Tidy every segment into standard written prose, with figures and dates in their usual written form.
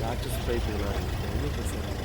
Lotus பைப்புங்களா ஒன்றும் பிரச்சனை இல்லை.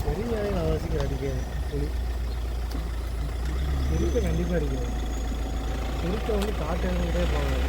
பெரிய வேலையை நான் வசிக்கிற அடிக்காது புளி பெருக்க கண்டிப்பாக அடிக்காது. பெருக்க வந்து காட்டு எழுந்துட்டே போவாங்க.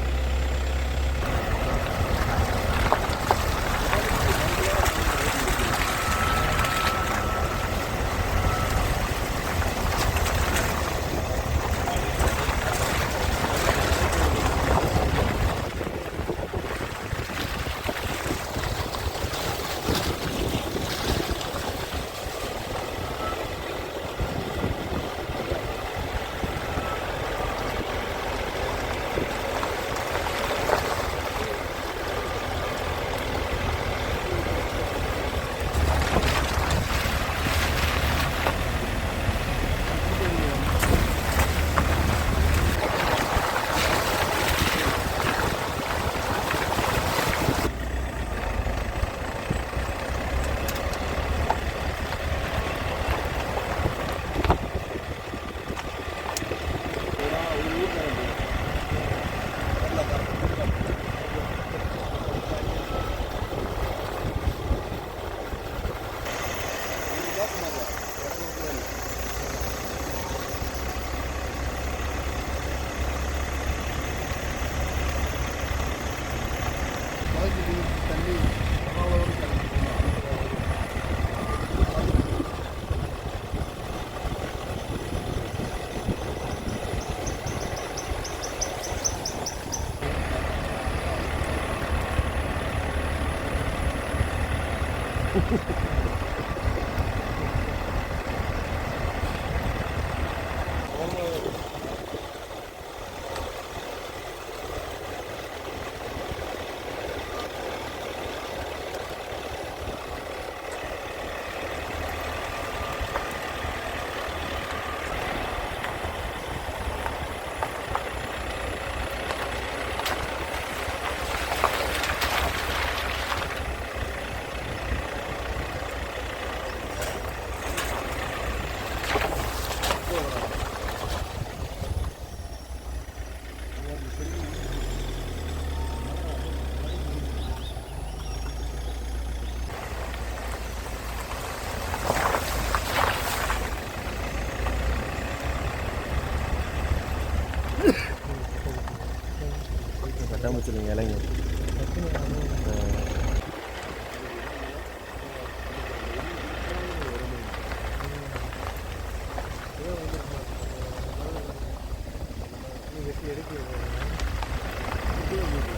கட்டாமச்சிருங்க இலைங்க.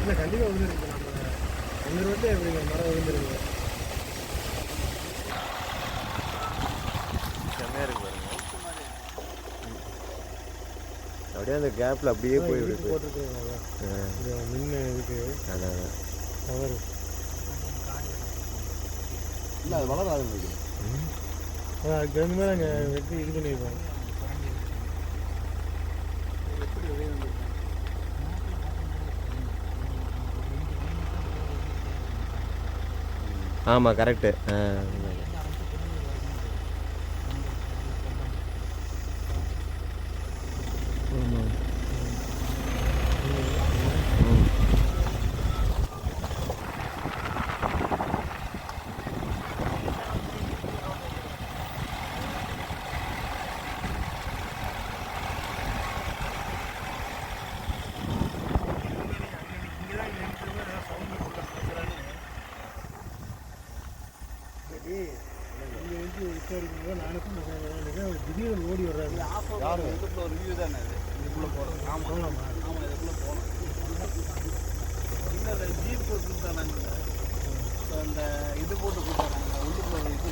இல்லை கண்டிப்பாக விழுந்துருக்கு. நம்ம 5 ரோட்டில் எப்படிங்க மரம் விழுந்துருக்கு. செம்மையாக இருக்கு பாருங்க. அப்படியே அந்த கேப்பில் அப்படியே போய் போட்டுருக்குங்க. மின்ன இதுக்கு அதான் கவர் இல்லை அது வளராது. அதுக்கு தகுந்த மாதிரி நாங்கள் வெட்டி இது பண்ணியிருக்கோம். ஆமாம் கரெக்டு. எனக்கும் திடீர்னு ஓடி வர்றாரு. யாரு இதுக்குள்ள ஒரு வியூ தானே இது இதுக்குள்ள போறோம். ஆமா போகலாமா? ஆமா இதுக்குள்ள போகலாம். இல்லை ஜீப் கொடுத்தாங்க அந்த இது போட்டு கொடுத்தாங்க உள்ளுக்குள்ள ஒரு இது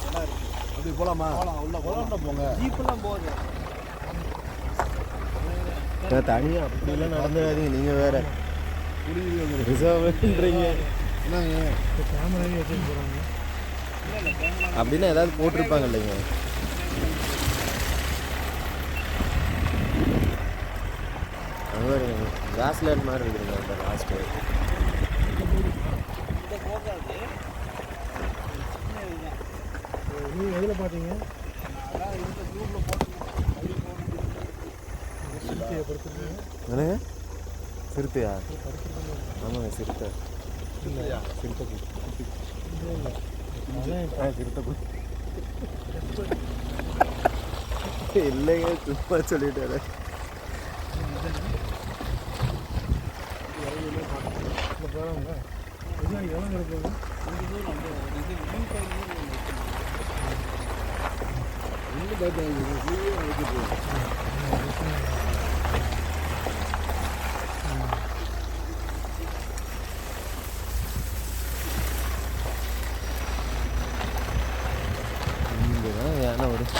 இடம் இருக்கு. அப்படி போகலாமா? போகலாம் உள்ள போகலாம் போங்க. ஜீப்பெல்லாம் போகுது. தனியாக அப்படிலாம் நடந்துடாதீங்க. நீங்கள் வேறு ரிசர்வ் பண்ணுறீங்க. என்னங்க கேமராவே வச்சுட்டு போகிறாங்க. அப்படின்னா ஏதாவது போட்டிருப்பாங்க இல்லைங்க. அங்கே கிராஸ்லேண்ட் மாதிரி இருக்குதுங்க அந்த லாஸ்ட்டு. இந்த போகாது. நீங்கள் எதில் பார்த்தீங்க? அதான் இந்த குரூப்பில் போட்டு என்னங்க சிறுத்தையா? ஆமாங்க சிறுத்தை. இல்லையா சிறுத்தை சிறுத்தை இல்லைங்க சும்மா சொல்லிட்டு போகிறாங்க. இதுதான் எவ்வளோ கிடக்குது? இன்னும் பார்த்தாங்க. இங்கே தான் யானை வரும்.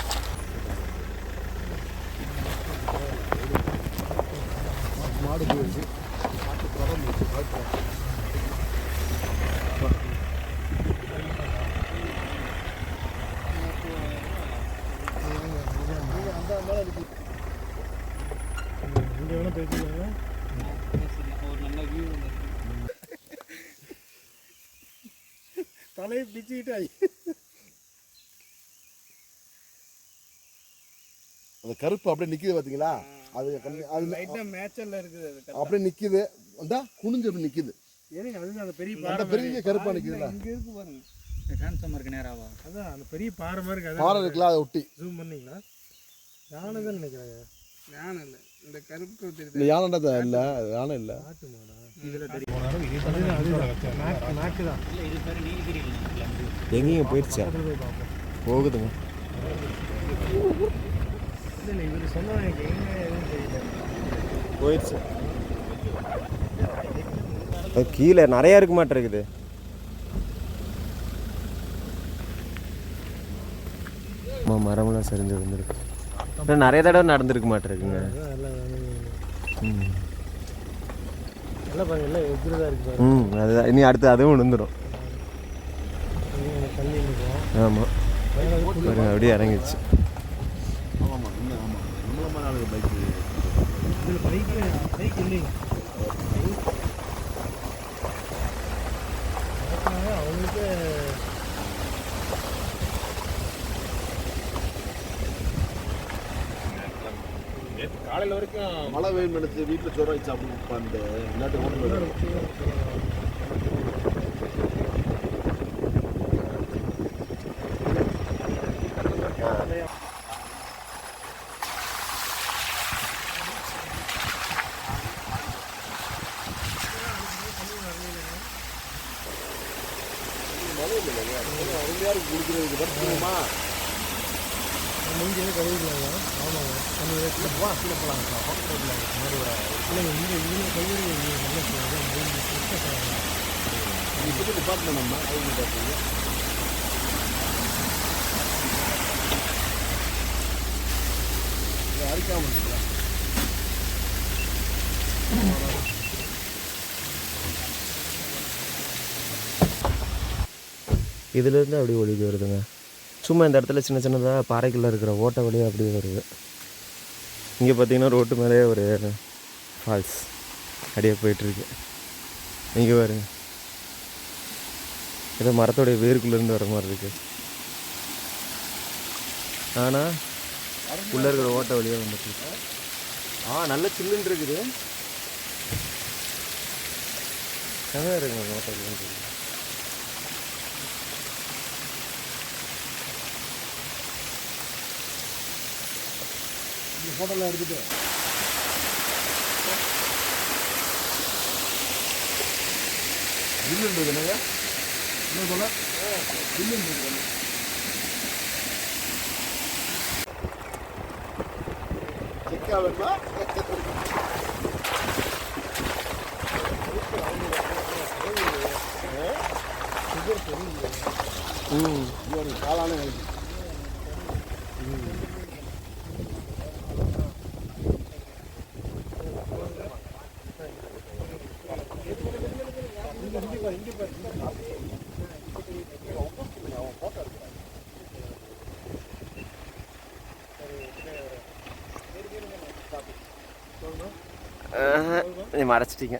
மாடு போயிடுச்சு. மாட்டு படம் இங்கே வேணால் போய்க்குவாங்க. ஒரு நல்ல வியூ தலையை பிச்சுக்கிட்டு அந்த கருப்பு அப்படியே நிக்குது பாத்தீங்களா? அது அது லைட்டாக மேட்சரில் இருக்குது. அது அப்படியே நிக்குது. அந்த குனிஞ்சு அப்படி நிக்குது. ஏனுங்க அதுதான் அந்த பெரிய அந்த பாறை பெரிய கருப்பா நிக்குதுல்ல? இங்கே இருக்கு பாருங்க. டிரான்ஸ்ஃபார்மருக்கு நேராவா? அதான் அந்த பெரிய பாறை மாதிரி இருக்கு. பாறை இருக்குல்ல அதை ஒட்டி. ஜூம் பண்ணீங்களா? யானை தான் நினைக்கிறாங்க. யானை இல்லை, இந்த கருப்பு இந்த யானை இல்ல யானை இல்ல. நாட்டு மாடா? இதில் தெரியும். நாட்டு தான். இல்லை இது பேர் நீலகிரி எங்கேயும் போயிடுச்சா? போகுதுங்க. இல்லை இல்லை இவர் சொன்னால் எனக்கு எங்கே எதுவும் தெரியல. போயிடுச்சு. அது கீழே நிறையா இருக்க மாட்டேருக்குது. மரமெல்லாம் சரிஞ்சு விழுந்துருக்கு. நிறைய தடவை நடந்துருக்க மாட்டேருக்குங்க. ம் எல்லாம் பாருங்க, எல்லாம் எப்படி தான் இருக்கு. அதுதான் இனி அடுத்து அதுவும் விழுந்துடும். தண்ணி இருக்கும். ஆமாம் அப்படியே இறங்கிடுச்சு. ஆமாம் இன்னும் ஆமாம் நம்மள நாளுக்கு பைக் இதில் பைக் இல்லைங்க. அவங்களுக்கு காலையில் வரைக்கும் மழை வெயில் நினைச்சு வீட்டில் சோறு வச்சு சாப்பிட்டு உட்காந்து இல்லாட்டி ஓட்டு அருமையாக குடிக்கிறதுக்கு படுத்துமா முடிஞ்சது கழுவிக்கலாங்க. ஆமாங்க, தண்ணி வச்சு வா கீழே போகலாங்க. இல்லைங்க இங்கே இங்கே கழுவி நல்லா செய்வாங்க. இப்படி டிபார்ட்மெண்ட் நம்ம அவங்க பார்த்தீங்க அரிக்காமல் இருக்குங்களா? இதுலேருந்து அப்படியே ஒழுகி வருதுங்க. சும்மா இந்த இடத்துல சின்ன சின்னதாக பாறைக்குள்ளே இருக்கிற ஓட்டை வழியாக அப்படியே வருது. இங்கே பார்த்தீங்கன்னா ரோட்டு மேலே ஒரு ஃபால்ஸ் அப்படியே போயிட்டுருக்கு. இங்கே பாருங்க, ஏதோ மரத்தோடைய வேருக்குள்ளேருந்து வர மாதிரி இருக்குது. ஆனால் உள்ளே இருக்கிற ஓட்டை வழியாக வந்துட்டு நல்ல சில்லுன்னு இருக்குது. செமையாக இருக்குங்க ஓட்டை வழியாக. ஃபோட்டோலாம் எடுத்துட்டு பில்லுன்னு இருக்கு என்னங்க என்ன சொல்ல பில்லுன்னு இருக்கு செக்கா வேணுமா? இது ஒரு காலான கழிச்சு. நீ மறைச்சிட்டீங்க.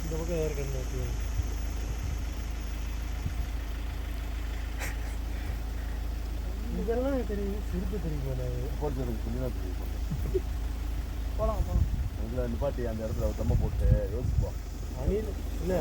இந்த பக்கம் யாருக்கு என்ன இதெல்லாம் தெரியும், சிரிப்பு தெரியுமா? போலாம் அதில் நிப்பாட்டி அந்த இடத்துல ஒரு தம்மை போட்டு யோசிப்போம். அணில் இல்லை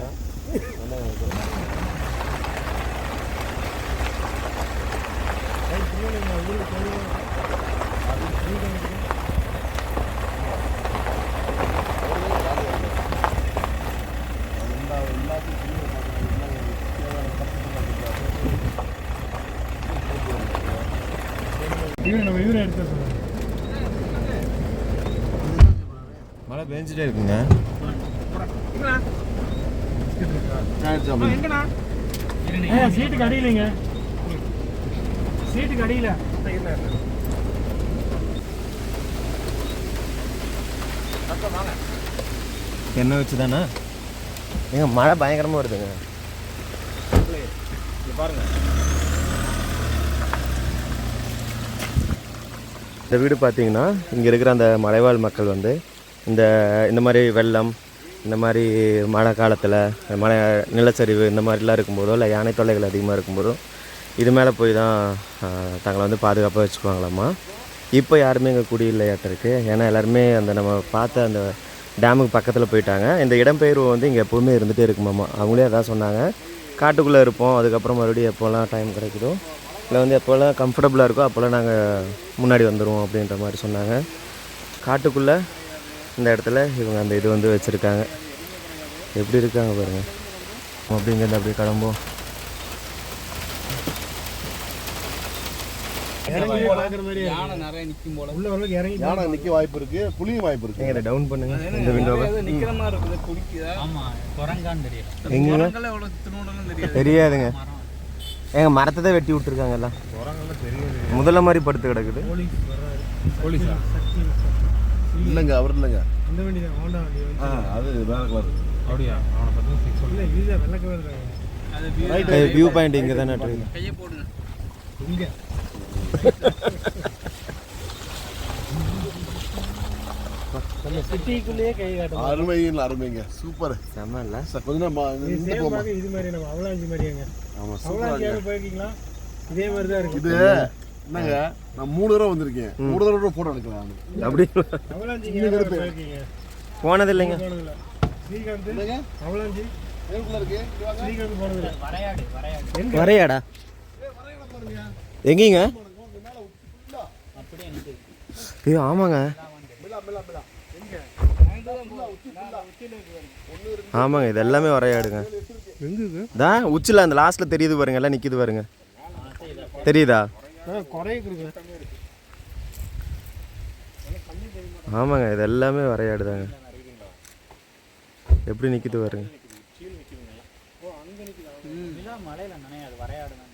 நம்ம இவரை எடுத்து சொல்லுங்கள். மழை பெஞ்சிட்டே இருக்குங்க. சீட்டுக்கு அடியிலைங்க, சீட்டுக்கு அடியில் என்ன வச்சு தானே எங்க மழை பயங்கரமாக வருதுங்க. பாருங்க, இந்த வீடு பார்த்தீங்கன்னா இங்கே இருக்கிற அந்த மலைவாழ் மக்கள் வந்து இந்த மாதிரி வெள்ளம், இந்த மாதிரி மழை காலத்தில் மழை நிலச்சரிவு இந்த மாதிரிலாம் இருக்கும்போதோ இல்லை யானை தொல்லைகள் அதிகமாக இருக்கும்போதோ இது மேலே போய் தான் தங்களை வந்து பாதுகாப்பாக வச்சுக்குவாங்களாம்மா. இப்போ யாருமே இங்கே குடியில்லையாட்ட இருக்குது. ஏன்னா எல்லாருமே அந்த நம்ம பார்த்த அந்த டேமுக்கு பக்கத்தில் போயிட்டாங்க. இந்த இடம்பெயர்வு வந்து இங்கே எப்போவுமே இருந்துகிட்டே இருக்குமாம்மா. அவங்களே அதான் சொன்னாங்க. காட்டுக்குள்ளே இருப்போம், அதுக்கப்புறம் மறுபடியும் எப்போல்லாம் டைம் கிடைக்குதோ இல்லை வந்து எப்போல்லாம் கம்ஃபர்டபுளாக இருக்கோ அப்போல்லாம் நாங்கள் முன்னாடி வந்துடுவோம் அப்படின்ற மாதிரி சொன்னாங்க. காட்டுக்குள்ளே இந்த இடத்துல இவங்க அந்த இது வந்து வச்சுருக்காங்க. எப்படி இருக்காங்க பாருங்கள். அப்படிங்கிறது அப்படியே கிளம்போம். யானை நிறைய நிற்கும் போல. உள்ள அளவுக்கு இறங்கி யானை நிற்க வாய்ப்பு இருக்கு, புளியும் வாய்ப்பு இருக்கு. இதை டவுன் பண்ணுங்க இந்த விண்டோவை. நிக்கிற மாதிரி இருக்குது, குடிக்குதா? ஆமா, குரங்கான்னு தெரியல. எங்கங்க எவ்வளவு திருநூடலும் தெரியாது. தெரியாதுங்க. ஏங்க மரத்தை தான் வெட்டி விட்டுருக்காங்க எல்லாம். முதல்ல மாதிரி படுத்து கிடக்குது. போலீஸா? இல்லைங்க, அவர் இல்லைங்க. இந்த வண்டி தான், ஹோண்டா வண்டி. அது வேலை வருது. அப்படியா? அவனை பற்றி இல்லை, இதுதான் வெள்ளை கலர் தான். அது வியூ பாயிண்ட் இங்கே தானே இருக்குது. கையை போடுங்க. இங்கே நம்ம சிட்டிக்குள்ளேயே கை காட்டணும். அருமையில் அருமைங்க, சூப்பர். செம்ம இல்லை கொஞ்சம் இது மாதிரி நம்ம அவலாஞ்சி மாதிரியாங்க. ஆமாம், அவலாஞ்சி சூப்பராக போயிருக்கீங்களா? இதே மாதிரி தான் இருக்கு. இது என்னங்க, நான் 3 தடவை வந்திருக்கேன். 3 தடவை ஃபோட்டோ எடுக்கலாம். அப்படி அவலாஞ்சி போயிருக்கீங்க? போனது இல்லைங்க. போனதில்லை. ஸ்ரீகாந்த் இல்லைங்க, அவலாஞ்சி நேருக்குள்ள இருக்கு. இங்க வாங்க. ஸ்ரீகாந்த் போனதில்லை. வரையாடு வரையாடா எங்கேங்க? அப்படியே நிக்குது. ஐயோ ஆமாங்க, ஆமாங்க, இது எல்லாமே வரையாடுங்க. எங்குங்க? தான் உச்சில் அந்த லாஸ்ட்டில் தெரியுது பாருங்க, எல்லாம் நிற்கிது பாருங்க. தெரியுதா? குறையுங்க. ஆமாங்க, இது எல்லாமே வரையாடுதாங்க. எப்படி நிற்கிது பாருங்க. மலையில நனையாது, வரையாடு தான்.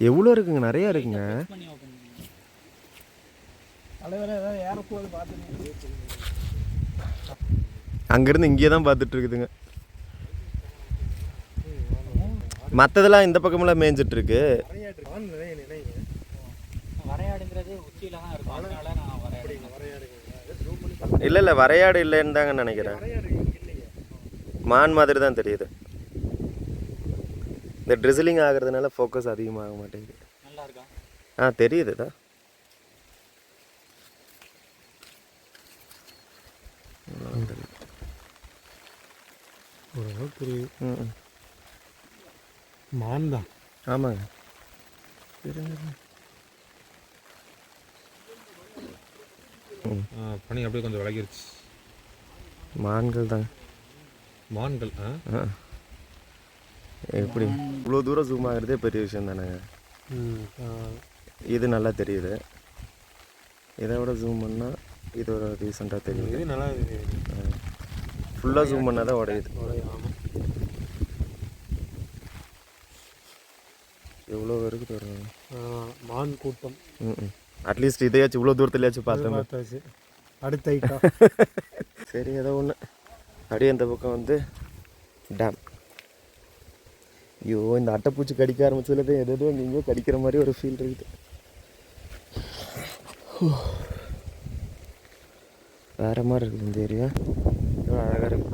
எவ்வளோ இருக்குங்க, நிறையா இருக்குங்க. பண்ணி ஓப்பன் பண்ணி. தலைவரே ஏதாவது ஏறப்போது பார்த்துங்க. அங்கேருந்து இங்கே தான் பார்த்துட்டு இருக்குதுங்க. மற்றதெல்லாம் இந்த பக்கமெல்லாம் மேய்ஞ்சிட்ருக்கு. வரையாடுங்கிறது உச்சியில தான் இருக்கும், அதனால நான் வரையாடு. இல்லை வரையாடு இல்லைன்னு தாங்க நினைக்கிறேன். மான் மாதிரி தான் தெரியுது. இந்த ட்ரிசிலிங் ஆகிறதுனால ஃபோக்கஸ் அதிகமாக மாட்டேங்குது. நல்லா இருக்கா? தெரியுதுதா. ஓரளவுக்கு புரியுது. மான் தான். ஆமாங்க. பனி அப்படியே கொஞ்சம் விலகிருச்சு. மான்கள் தான். மான்கள். எப்படி இவ்வளோ தூரம் ஜூம் ஆகிறதே பெரிய விஷயம் தானேங்க. இது நல்லா தெரியுது. இதை விட ஜூம் பண்ணால் இது ஒரு ரீசெண்டாக தெரியுது. இது நல்லா ஃபுல்லாக ஜூம் பண்ணால் தான் உடையுது. எவ்வளோ இருக்குது ஒரு மான் கூட்டம். அட்லீஸ்ட் இதையாச்சும் இவ்வளோ தூரத்துலையாச்சும் பார்த்தாச்சு. அடுத்த ஐட்டா. சரி, ஏதோ ஒன்று. அப்படியே இந்த பக்கம் வந்து டேம். ஐயோ, இந்த அட்டைப்பூச்சி கடிக்க ஆரம்பிச்சதுல எதோ நீங்க கடிக்கிற மாதிரி ஒரு ஃபீல் இருக்குது. வேற மாதிரி இருக்குது இந்த ஏரியா. அழகாக இருக்கு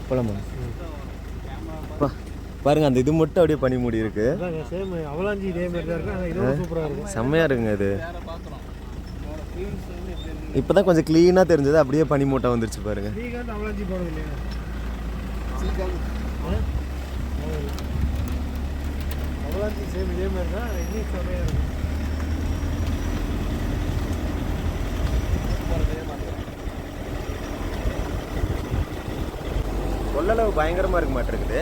போலாமா? பாருங்க, அந்த இது மட்டும் அப்படியே பனி மூடி இருக்கு. செம்மையா இருக்குங்க இது. இப்பதான் கொஞ்சம் கிளீனா தெரிஞ்சது. அப்படியே பனி மூட்டை வந்துருச்சு பாருங்க. கொள்ளளவு பயங்கரமா இருக்க மாட்டிருக்குது.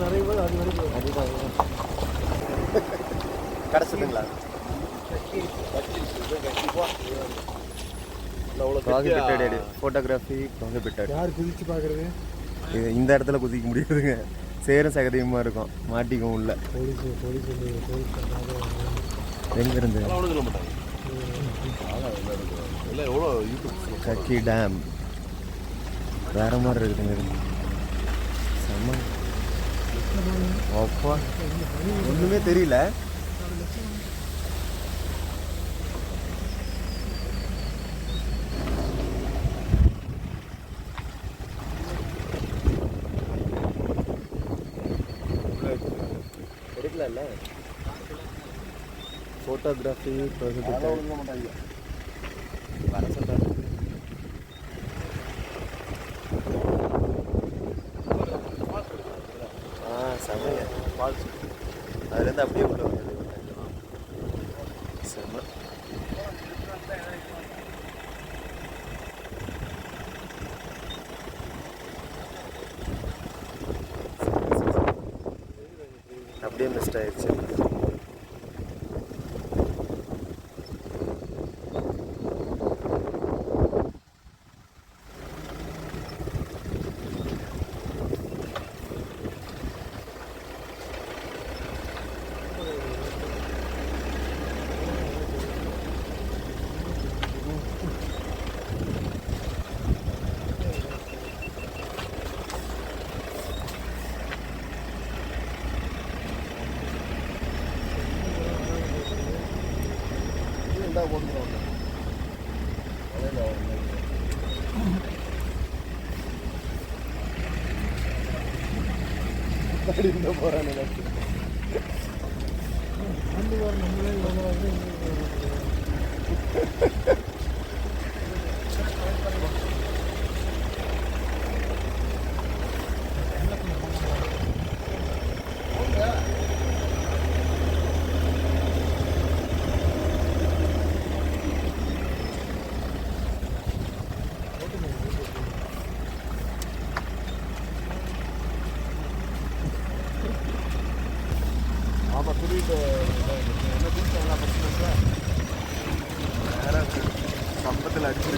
நிறைய பேர் அது வரைக்கும் அதுதான் கிடச்சதுங்களா? Photography prohibited. யார் குதிச்சு பார்க்குறது? இது இந்த இடத்துல குதிக்க முடியாதுங்க. சேரும் சகதியமாக இருக்கும், மாட்டிக்கும் உள்ள. எங்கேருந்து? கக்கி டேம் வேற மாதிரி இருக்குதுங்க. செம்ம. அப்பா, ஒன்றுமே தெரியல. எடுக்கல. ஃபோட்டோகிராஃபி வர சொல்கிறாங்க. செம்மைங்க ஃபால்ஸ். அதுலேருந்து அப்படியே உள்ள வந்தது. செம்ம. அப்படியே மிஸ்ட் ஆயிடுச்சு. போறானு சம்பத்தில் அடிச்சு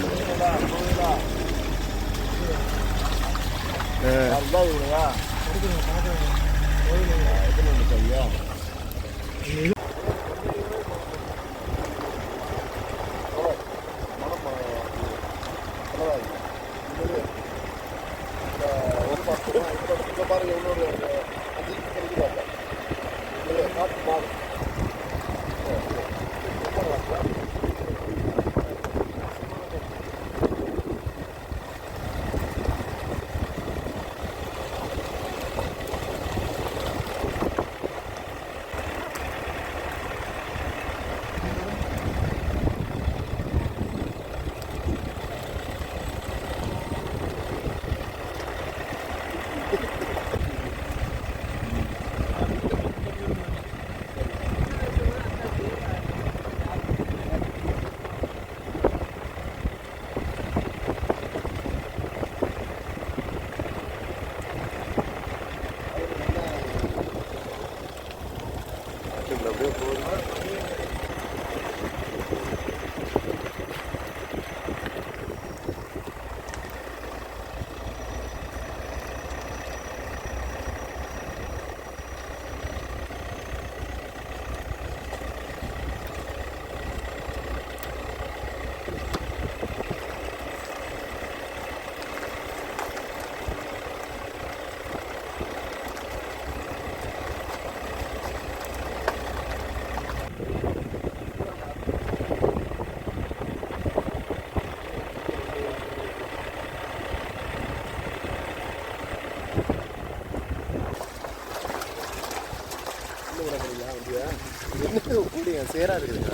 சேராக இருக்குதுங்க.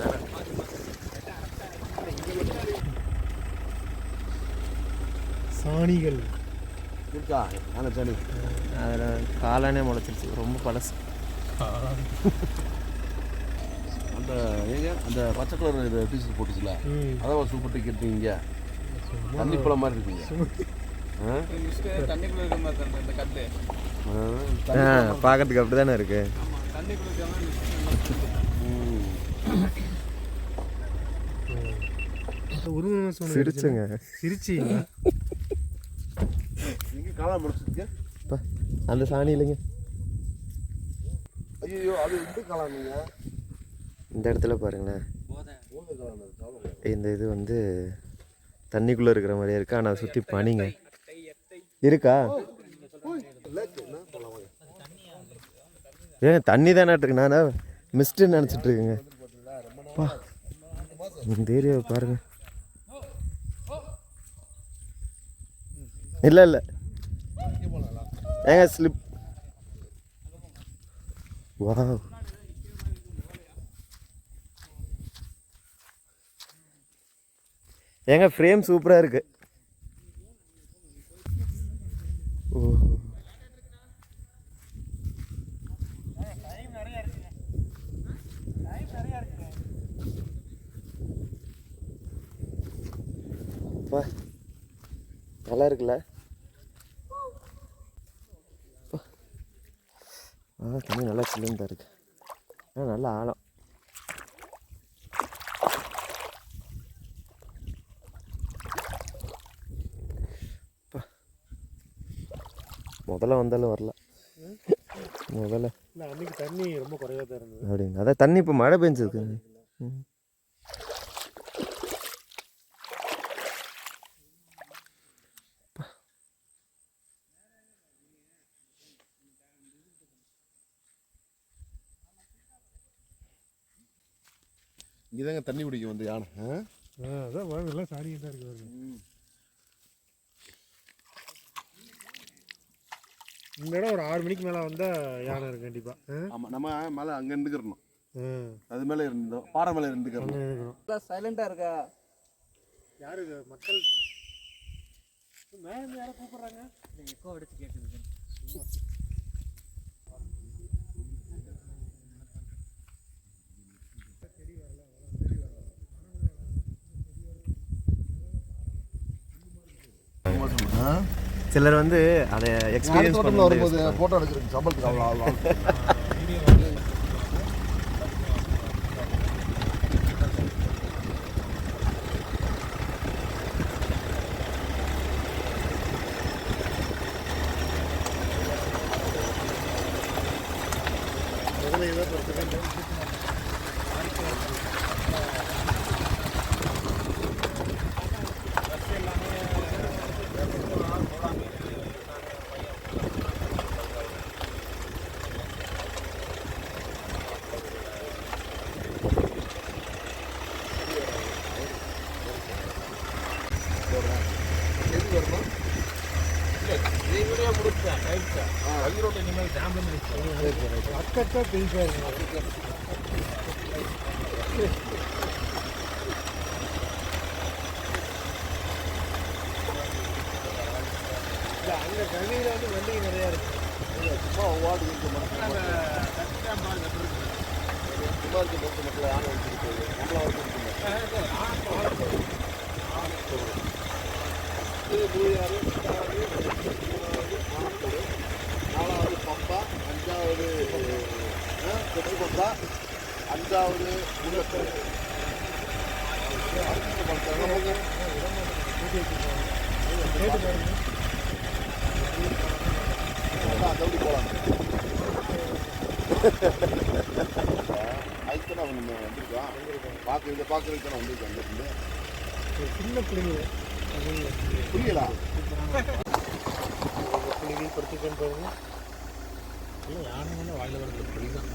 சாணிகள் இருக்கா ஆனால் சரி அதில் காளானே முளைச்சிருச்சு, ரொம்ப பழசு. அந்த அந்த பச்சை கலர் இது டீஷர்ட் போட்டுச்சுல அதான் சூப்பர் டிக்கெட் இங்கே தண்ணி பழம் மாதிரி இருக்குங்க. பார்க்கறதுக்கு அப்படி தானே இருக்கு. சிரிச்சுங்க சிரிச்சிங்க. இங்கே காளான் முடிச்சிருக்கு. அந்த சாணி இல்லைங்க, ஐயோ அது இந்த காளான் நீங்கள் இந்த இடத்துல பாருங்களேன். இந்த இது வந்து தண்ணிக்குள்ளே இருக்கிற மாதிரியே இருக்கா, ஆனால் சுற்றி பனிங்க இருக்கா. ஏன் தண்ணி தானே இருக்கு, நான் மிஸ்ட்டு நினச்சிட்டு இருக்கேங்க. இந்த ஏரியாவை பாருங்க. இல்லை இல்லை ஏங்க ஸ்லிப். வாவ், ஏங்க ஃப்ரேம் சூப்பராக இருக்கு. ஓ அப்பா, நல்லா இருக்குல்ல. தண்ணி நல்லா சில்லுன்னு தான் இருக்கு, நல்லா ஆழம். முதல்ல வந்தாலும் வரல, முதல்ல இல்லை அன்றைக்கி தண்ணி ரொம்ப குறைவாக தான் இருந்தது அப்படிங்க. அதான் தண்ணி இப்போ மழை பெஞ்சிருக்குங்க. இங்கே தாங்க தண்ணி குடிக்க வந்து யானை. அதான் எல்லாம் சாணியாக தான் இருக்குது. இந்த இடம் ஒரு 6 மணிக்கு மேலே வந்தால் யானை இருக்கு கண்டிப்பாக. ஆமாம், நம்ம மேலே அங்கே இருந்துக்கிறணும், அது மேலே இருந்தோம், பாறை மேலே இருந்துக்கிறணும். சைலண்டாக இருக்கா? யாரு மக்கள் மேலே யாரை கூப்பிட்றாங்க? எக்கோ அடிச்சு கேட்குது. சிலர் வந்து அதை எக்ஸ்பீரியன்ஸ் பண்ண வரும்போது ஃபோட்டோ எடுக்கிறதுக்கு சம்பளத்துக்கு அவ்வளோ அக்கா பெருசாக இருக்கு. அங்கே கவியில் வந்து வண்டிங்க நிறையா இருக்கு. சும்மா ஒவ்வாடு இருக்க மாட்டேன் சும்மா இருக்க போட்டு மக்கள் யானை வச்சுருக்கு நம்மளா வச்சுருக்கு. நாலாவது பம்பா, அஞ்சாவது கொத்து பம்பா, அஞ்சாவது முள்ளத்தூர். அதோடு போகலாம். அதுக்கு தான் அவன் வந்திருக்கான், பார்க்குறதுக்கு தானே வந்திருக்கான். அங்கிருந்து சின்ன பிள்ளைங்க புரியலா பிள்ளைங்க படுத்துக்கன்னு பாருங்க. இல்லை யானை வந்து வாயில் வரது பிள்ளை தான்.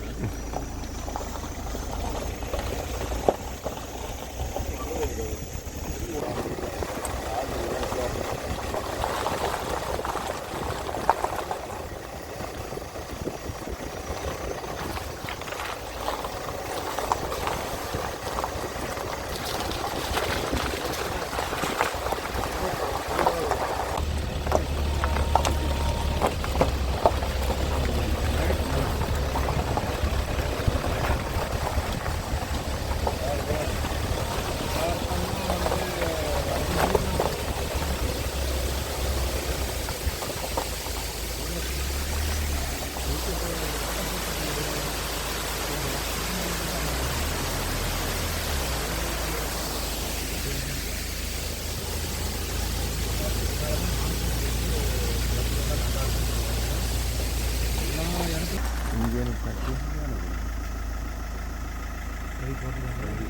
கை போட்டுருக்காங்க.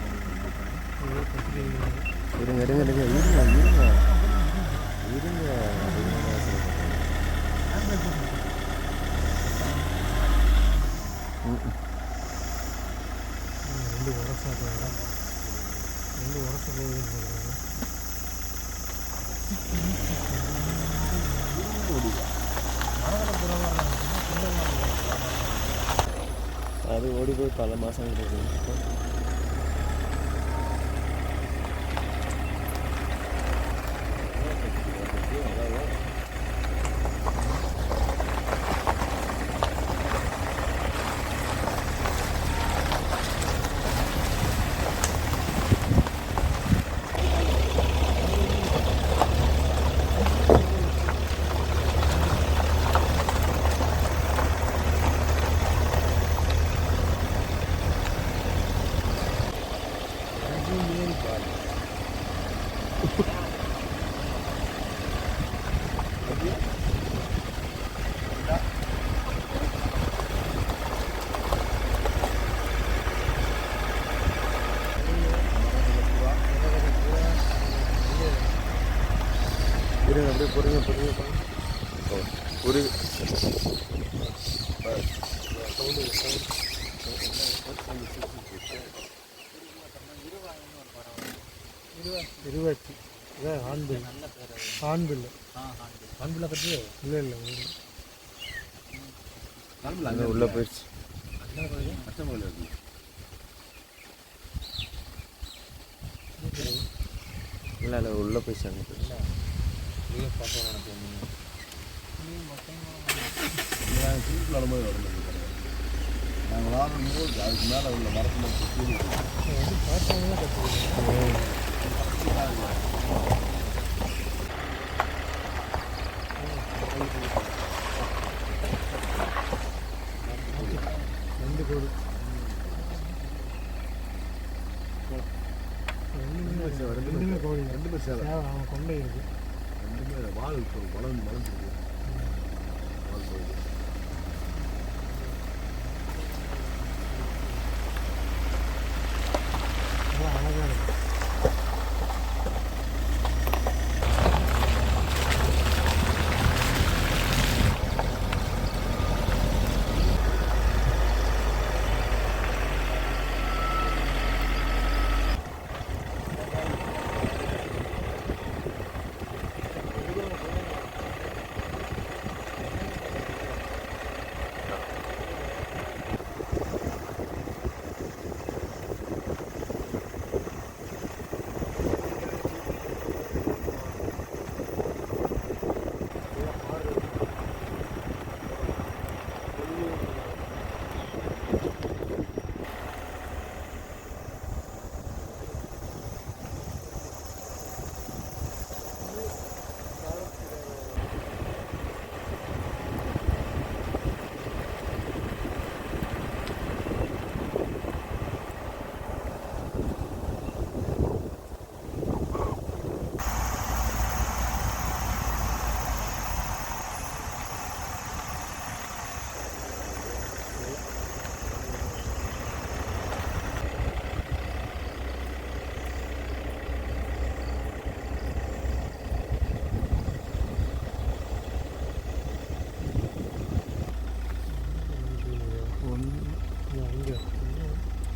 இருங்க இருங்க இருங்க இருங்க இருங்க இருங்க ரெண்டு உரசா போகுது, ரெண்டு உரச போகுதுன்னு சொல்கிறாங்க. அது ஓடி போய் பல மாதம் இருக்கு. இருங்க அப்படியே பொறுங்க பொறுங்க ஒரு இருபத்தி இதான் ஆண்பில், ஆண்பில் ஆண்பிள்ளை கட்டி இல்லை இல்லை அங்கே உள்ளே போயிடுச்சு. அச்சமலையில் இருக்கு. இல்லை இல்லை உள்ளே போயிடுச்சு. அங்கே போயிடுச்சு. நீங்கள் பார்க்க நினைப்பேன். நீங்கள் சீட்டில் வரும்போது வரணும். நாங்கள் விளாடும்போது அதுக்கு மேலே உள்ள மரத்தில் சுற்றி வந்து பார்த்தவங்க கற்றுக்கணும். ரெண்டு கோடு ரெண்டுமே கோழி, ரெண்டுமே சேவை. அவன் கொண்டை இருக்கு. ரெண்டுமே வால் வளர்ந்து வளர்ந்துருக்கு. வால் போகுது. அதான் அழகாக இருக்கு.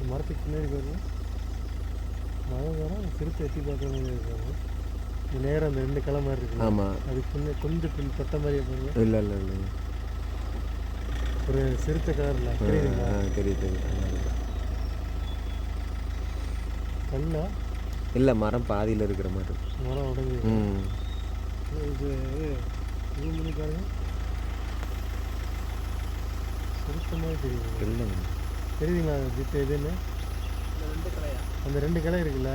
மரத்துக்கு பின்னாடி பாருங்க, மழை வர சிறுத்தை எட்டி பார்க்குற மாதிரி இருக்காங்க. இந்த நேரம் அந்த ரெண்டு கிளை மாதிரி இருக்கு. ஆமாம். அதுக்கு கொஞ்சம் கொஞ்சம் பின் தொட்ட மாதிரியே பாருங்க. இல்லை இல்லை இல்லை ஒரு சிறுத்தை கலரில் தெரியுதுங்களா? தெரியுது. கல்லா இல்லை மரம் பாதியில் இருக்கிற மாதிரி. மரம் உடஞ்சி ம் இது இது பண்ணி பாருங்க, சிறுத்தை மாதிரி தெரியுது. இல்லை தெரியுதுங்களா ஜித்து எதுன்னு? அந்த ரெண்டு கிளை இருக்குல்ல,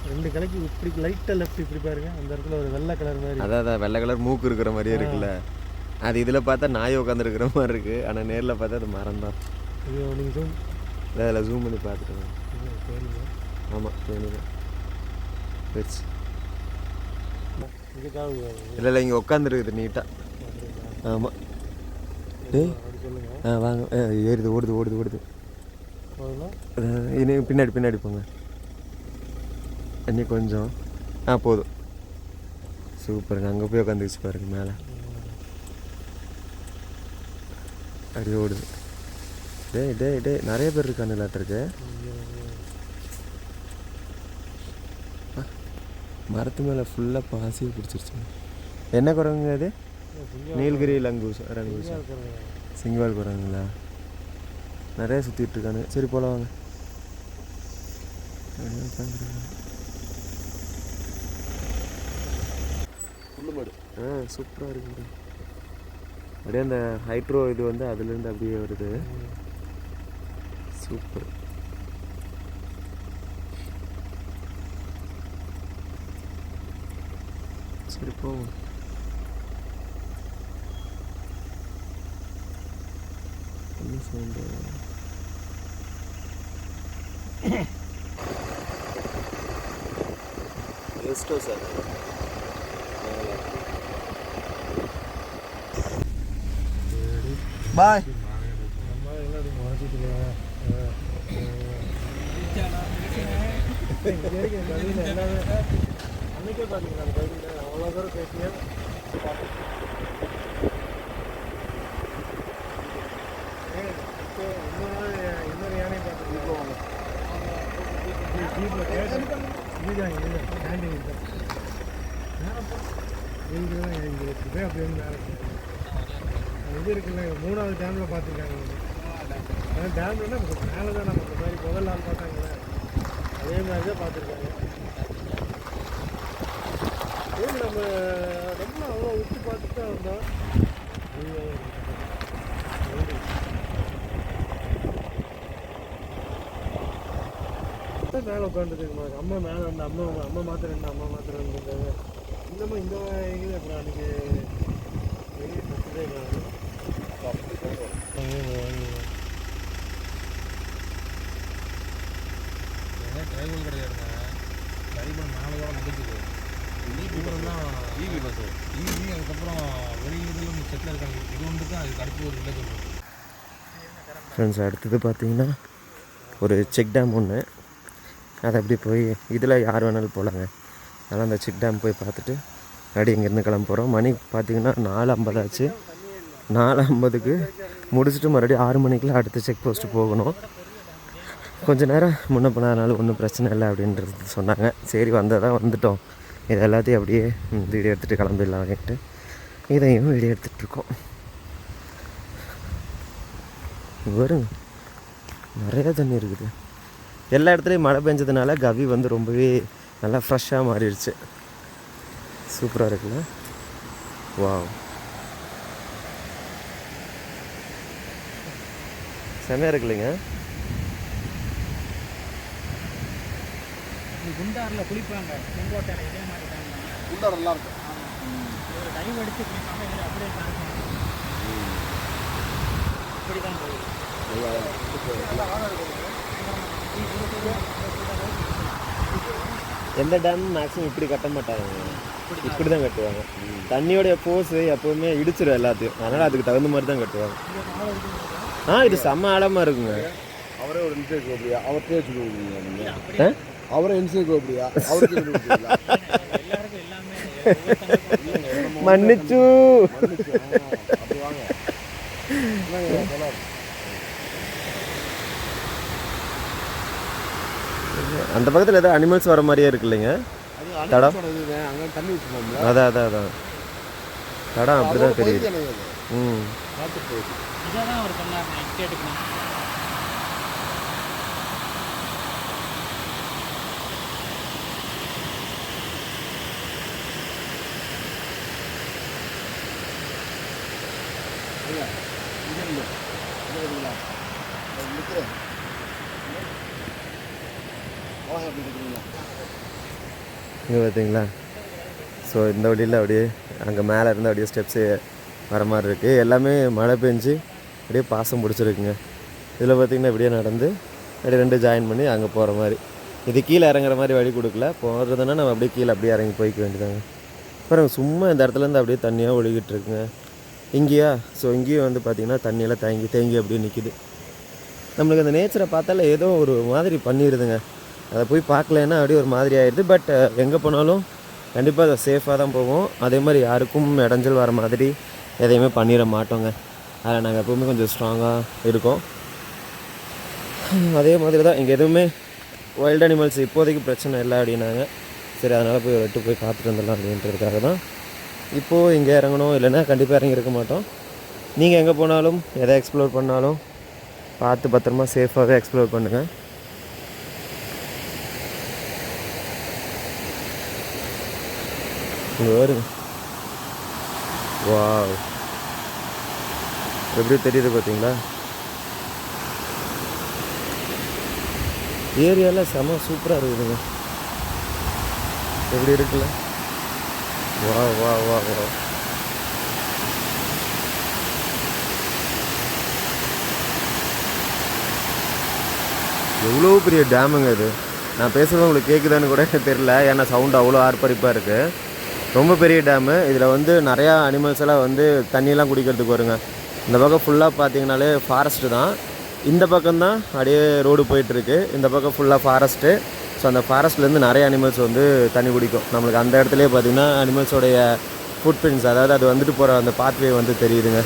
ரெண்டு கிளைக்கு இப்படி லைட்டாக லெஃப்ட் இப்படி பாருங்க, அந்த இடத்துல ஒரு வெள்ளை கலர் மாதிரி. அதான் வெள்ளை கலர் மூக்கு இருக்கிற மாதிரியே இருக்குல்ல. அது இதில் பார்த்தா நாய் உட்காந்துருக்கிற மாதிரி இருக்குது, ஆனால் நேரில் பார்த்தா அது மரம் தான். இது நீங்கள் ஜூம் அதில் ஜூம் பண்ணி பார்த்துட்டு. ஆமாம் வேணுங்க பெருசு. இதுக்காக இல்லை இல்லை இங்கே உட்காந்துருக்குது நீட்டாக. ஆமாம். டேய் அப்படி சொல்லுங்கள். வாங்க. ஏறுது ஓடுது ஓடுது ஓடுது. போதுங்களா? இனி பின்னாடி போங்க. இன்னும் கொஞ்சம். போதும். சூப்பருங்க. அங்கே போய் உட்காந்துச்சு பாருங்க மேலே. அப்படியே ஓடுது. டே நிறைய பேர் இருக்கானுலாட்டிருக்கு. மரத்து மேலே ஃபுல்லாக பாசியை பிடிச்சிருச்சு. என்ன குரங்குங்க அது? நீலகிரி ரங்கூஸ் சிங்கவால் குரங்குங்களா? நிறைய சுற்றிட்டு இருக்கானு. சரி போல வாங்க. சூப்பராக இருக்குது. அப்படியே அந்த ஹைட்ரோ இது வந்து அதுலேருந்து அப்படியே வருது. சூப்பர். சரி போவோம். என்ன சவுண்டு? கெஸ்ட் ஹவுஸ் அது. பாய். அன்னைக்கே பார்த்தீங்களா அந்த பகுதியில் அவ்வளோ தூரம் பேசிய இன்னொரு யானை பார்த்துருக்கோம். ஜீப்பில் கேட்டேன். இதுதான் ஹேண்டிங் தான் போய் அப்படி வந்து மேலே இது இருக்குல்ல 3வது டேமில் பார்த்துருக்காங்க. ஆனால் டேம்லன்னா மேலே தான் நம்ம இந்த மாதிரி முதல் நாள் பார்த்தாங்களே அதே மாதிரி தான் பார்த்துருக்காங்க. நம்ம ரொம்ப அவ்வளோ விட்டு பார்த்துட்டு தான் வந்தோம். மேலே உட்காந்துருக்கு. அம்மா மேலே வந்து அம்மா மாத்திரம் இருந்தா இருந்தது. இன்னமும் இந்த இது அப்புறம் அன்றைக்கி வெளியே பச்சதே டிரைவர் கிடையாதுங்க. கரிபன் மேலே கூட வந்துட்டு ஈவி பஸ் ஈவி. அதுக்கப்புறம் வெளியிலும் செட்டில் இருக்காங்க. இது ஒன்று தான் அதுக்கு அடுத்து ஒரு வில்லேஜ் ஒன்று. ஃப்ரெண்ட்ஸ் அடுத்தது பார்த்தீங்கன்னா ஒரு செக் டேம் ஒன்று. அதை அப்படி போய் இதில் யார் வேணாலும் போகலாங்க. அதனால் அந்த செக் டேம் போய் பார்த்துட்டு அப்படி இங்கேருந்து கிளம்ப போகிறோம். மணி பார்த்திங்கன்னா 4:50 ஆச்சு. 4:50க்கு முடிச்சுட்டு மறுபடியும் 6 மணிக்கெலாம் அடுத்த செக் போஸ்ட்டு போகணும். கொஞ்சம் நேரம் முன்ன போனாலும் ஒன்றும் பிரச்சனை இல்லை அப்படின்றது சொன்னாங்க. சரி வந்தால் வந்துட்டோம். இது எல்லாத்தையும் அப்படியே வீடியோ எடுத்துகிட்டு கிளம்பிடலான்ட்டு இதையும் வீடியோ எடுத்துகிட்ருக்கோம். வரும் நிறையா தண்ணி இருக்குது. எல்லா இடத்துலையும் மழை பெஞ்சதுனால கவி வந்து ரொம்பவே நல்லா ஃப்ரெஷ்ஷாக மாறிடுச்சு. சூப்பராக இருக்குல்ல? வாவ், செமையாக இருக்குல்லைங்க? குண்டாரில் குளிப்பாங்க. செங்கோட்டையில் இதே மாதிரி தான். குண்டார் நல்லா இருக்கும். ஒரு டைம் அடித்து குளிப்பாங்க. இதில் அப்படியே இப்படி தான் போகுது. எந்த டேம் மேக்ஸிமம் இப்படி கட்ட மாட்டாங்க. இப்படி தான் கட்டுவாங்க. தண்ணியோடைய ஃபோர்ஸு எப்போவுமே இடிச்சிடும் எல்லாத்தையும். அதனால் அதுக்கு தகுந்த மாதிரி தான் கட்டுவாங்க. இது செம்ம ஆழமாக இருக்குங்க. அவரே ஒரு இன்சைட் கோப்படியா அவர்கிட்டே வச்சுக்கோங்க. நீங்கள் அவரே இன்சைட் கோப்படியா அவருக்கு எல்லாருக்கும் எல்லாமே மன்னிச்சு அப்படி வாங்க. அந்த பக்கத்தில் ஏதோ அனிமல்ஸ் வர மாதிரியே இருக்கு இல்லைங்க தடம்? அங்கே தண்ணி ஊற்றுனோம்ல. அதான் தடம் அப்படி தான் தெரியுது. பார்த்து போகுது. இதை தான் அவர் சொன்னார். நான் கேட்டுக்கணும். இங்கே பார்த்தீங்களா? ஸோ இந்த வழியில் அப்படியே அங்கே மேலே இருந்து அப்படியே ஸ்டெப்ஸு வர மாதிரி இருக்குது. எல்லாமே மழை பெஞ்சு அப்படியே பாசம் பிடிச்சிருக்குங்க. இதில் பார்த்திங்கன்னா இப்படியே நடந்து அப்படியே 2 ஜாயின் பண்ணி அங்கே போகிற மாதிரி. இது கீழே இறங்குற மாதிரி வழி கொடுக்கல. போகிறதுனா நம்ம அப்படியே கீழே அப்படியே இறங்கி போய்க்க வேண்டியதாங்க. அப்புறம் சும்மா இந்த இடத்துலேருந்து அப்படியே தண்ணியாக ஒழுகிட்டு இருக்குங்க. இங்கேயா? ஸோ இங்கேயும் வந்து பார்த்திங்கன்னா தண்ணியெல்லாம் தேங்கி அப்படியே நிற்கிது. நம்மளுக்கு அந்த நேச்சரை பார்த்தாலே ஏதோ ஒரு மாதிரி பண்ணிடுதுங்க. அதை போய் பார்க்கலன்னா அப்படியே ஒரு மாதிரி ஆயிடுது. பட் எங்கே போனாலும் கண்டிப்பாக அதை சேஃபாக தான் போவோம். அதே மாதிரி யாருக்கும் இடைஞ்சல் வர மாதிரி எதையுமே பண்ணிட மாட்டோங்க. அதில் நாங்கள் எப்போவுமே கொஞ்சம் ஸ்ட்ராங்காக இருக்கோம். அதே மாதிரி தான் இங்கே எதுவுமே வைல்டு அனிமல்ஸ் இப்போதைக்கு பிரச்சனை இல்லை அப்படின்னாங்க. சரி, அதனால் போய் ஒரு போய் பார்த்துட்டு வந்துடலாம் அப்படின்றதுக்காக தான் இப்போது இங்கே இறங்கணும். இல்லைன்னா கண்டிப்பாக இறங்கியிருக்க மாட்டோம். நீங்கள் எங்கே போனாலும் எதை எக்ஸ்ப்ளோர் பண்ணாலும் பார்த்து பத்திரமா சேஃபாகவே எக்ஸ்ப்ளோர் பண்ணுங்கள். இங்கே வருங்க. வாவ், எப்படி தெரியுது பார்த்தீங்களா? ஏரியாவில் செம சூப்பராக இருக்குதுங்க. எப்படி இருக்குல்ல? வா வா வா வா. எவ்வளோ பெரிய டேமுங்க இது. நான் பேசுகிறது உங்களுக்கு கேட்குதான்னு கூட தெரில, ஏன்னா சவுண்டு அவ்வளோ ஆர்ப்பரிப்பாக இருக்குது. ரொம்ப பெரிய டேமு. இதில் வந்து நிறையா அனிமல்ஸ் எல்லாம் வந்து தண்ணியெல்லாம் குடிக்கிறதுக்கு வருங்க. இந்த பக்கம் ஃபுல்லாக பார்த்தீங்கனாலே ஃபாரஸ்ட்டு தான். இந்த பக்கம்தான் அப்படியே ரோடு போயிட்டுருக்கு. இந்த பக்கம் ஃபுல்லாக ஃபாரஸ்ட்டு. ஸோ அந்த ஃபாரஸ்ட்லேருந்து நிறைய அனிமல்ஸ் வந்து தண்ணி குடிக்கும். நம்மளுக்கு அந்த இடத்துலையே பார்த்திங்கன்னா அனிமல்ஸோடைய ஃபுட் பிரிண்ட்ஸ், அதாவது அது வந்துட்டு போகிற அந்த பாத்வே வந்து தெரியுதுங்க.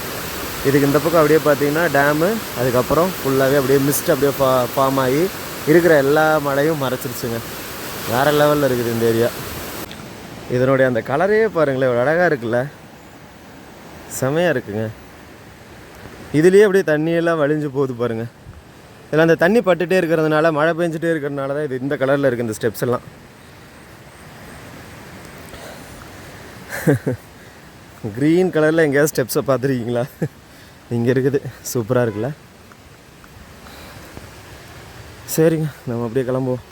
இதுக்கு இந்த பக்கம் அப்படியே பார்த்திங்கன்னா டேமு, அதுக்கப்புறம் ஃபுல்லாகவே அப்படியே மிஸ்ட் அப்படியே ஃபார்ம் ஆகி இருக்கிற எல்லா மழையும் மறைச்சிருச்சுங்க. வேறு லெவலில் இருக்குது இந்த ஏரியா. இதனுடைய அந்த கலரே பாருங்களேன், ஒரு அழகாக இருக்குல்ல, செமையாக இருக்குங்க. இதுலேயே அப்படியே தண்ணியெல்லாம் வழிஞ்சு போகுது பாருங்கள். இதில் அந்த தண்ணி பட்டுகிட்டே இருக்கிறதுனால, மழை பெஞ்சிட்டே இருக்கிறதுனால தான் இது இந்த கலரில் இருக்குது இந்த ஸ்டெப்ஸ் எல்லாம். க்ரீன் கலரில் எங்கேயாவது ஸ்டெப்ஸை பார்த்துருக்கீங்களா? இங்கே இருக்குது, சூப்பராக இருக்குல்ல. சரிங்க, நம்ம அப்படியே கிளம்புவோம்.